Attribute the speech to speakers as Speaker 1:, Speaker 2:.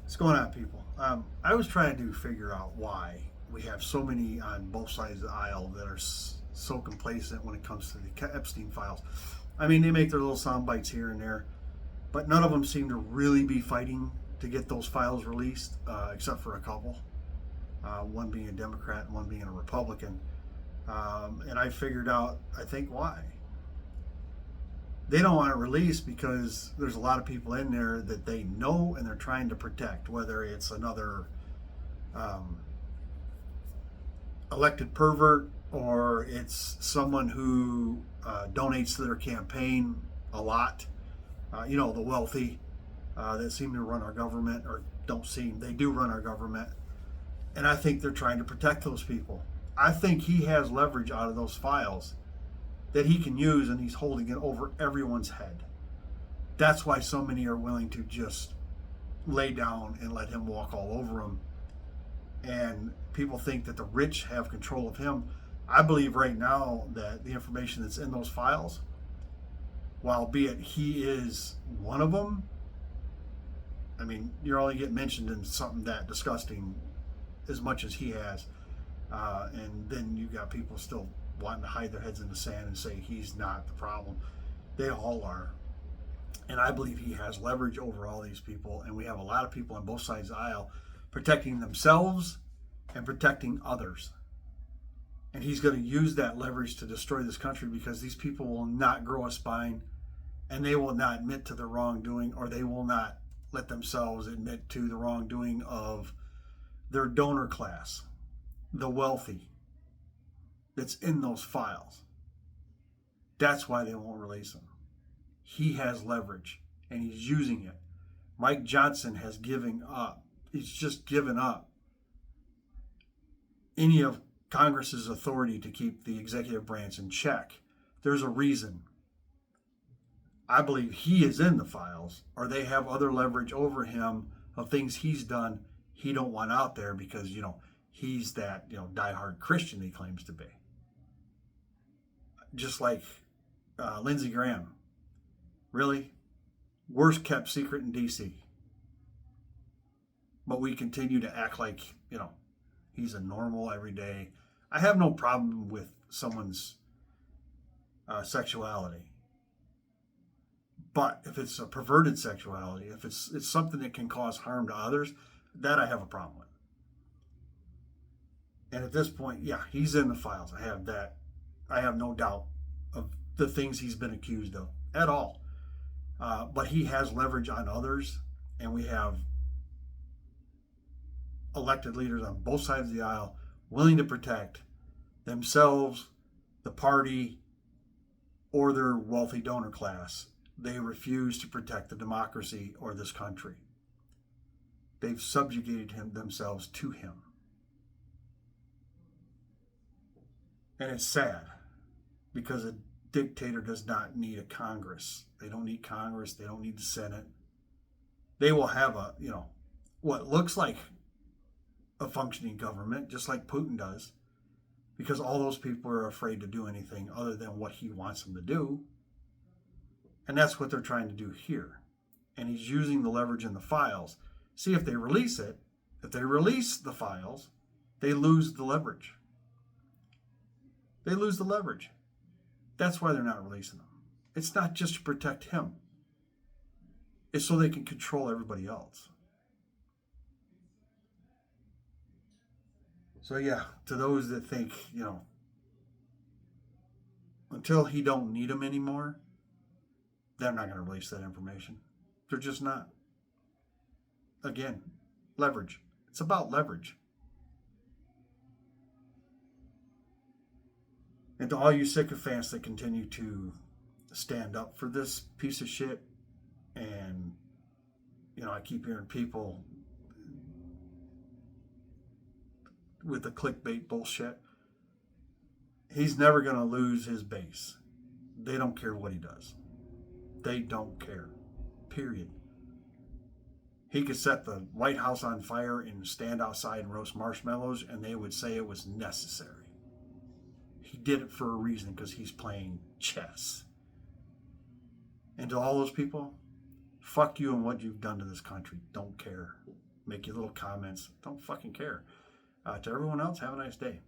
Speaker 1: What's going on, people? I was trying to figure out why we have so many on both sides of the aisle that are so complacent when it comes to the Epstein files. I mean, they make their little sound bites here and there, but none of them seem to really be fighting to get those files released, except for a couple. One being a Democrat and one being a Republican. And I figured out, I think, why. They don't want it released because there's a lot of people in there that they know and they're trying to protect, whether it's another um, elected pervert or it's someone who donates to their campaign a lot. The wealthy that seem to run our government, or don't seem, they do run our government. And I think they're trying to protect those people. I think he has leverage out of those files that he can use, and he's holding it over everyone's head. That's why so many are willing to just lay down and let him walk all over them. And people think that the rich have control of him. I believe right now that the information that's in those files, while be it he is one of them, I mean, you're only getting mentioned in something that disgusting as much as he has. And then you got people still wanting to hide their heads in the sand and say he's not the problem. They all are. And I believe he has leverage over all these people. And we have a lot of people on both sides of the aisle protecting themselves and protecting others. And he's going to use that leverage to destroy this country because these people will not grow a spine and they will not admit to their wrongdoing, or they will not let themselves admit to the wrongdoing of their donor class, the wealthy that's in those files. That's why they won't release him. He has leverage and he's using it. Mike Johnson has given up. He's just given up any of Congress's authority to keep the executive branch in check. There's a reason. I believe he is in the files, or they have other leverage over him of things he's done he don't want out there because, he's that, diehard Christian he claims to be. Just like Lindsey Graham. Really? Worst kept secret in D.C. But we continue to act like, he's a normal everyday. I have no problem with someone's sexuality. But if it's a perverted sexuality, if it's something that can cause harm to others, that I have a problem with. And at this point, yeah, he's in the files. I have that. I have no doubt of the things he's been accused of at all. But he has leverage on others, and we have elected leaders on both sides of the aisle willing to protect themselves, the party, or their wealthy donor class. They refuse to protect the democracy or this country. They've subjugated themselves to him. And it's sad because a dictator does not need a Congress. They don't need Congress. They don't need the Senate. They will have what looks like a functioning government, just like Putin does, because all those people are afraid to do anything other than what he wants them to do. And that's what they're trying to do here. And he's using the leverage in the files. See, if they release it, if they release the files, they lose the leverage. They lose the leverage. That's why they're not releasing them. It's not just to protect him. It's so they can control everybody else. So yeah, to those that think, until he don't need them anymore, they're not going to release that information. They're just not. Again, leverage. It's about leverage. And to all you sycophants that continue to stand up for this piece of shit, and, I keep hearing people with the clickbait bullshit. He's never going to lose his base. They don't care what he does. They don't care. Period. He could set the White House on fire and stand outside and roast marshmallows, and they would say it was necessary. He did it for a reason, because he's playing chess. And to all those people, fuck you and what you've done to this country. Don't care. make your little comments. Don't fucking care. To everyone else, have a nice day.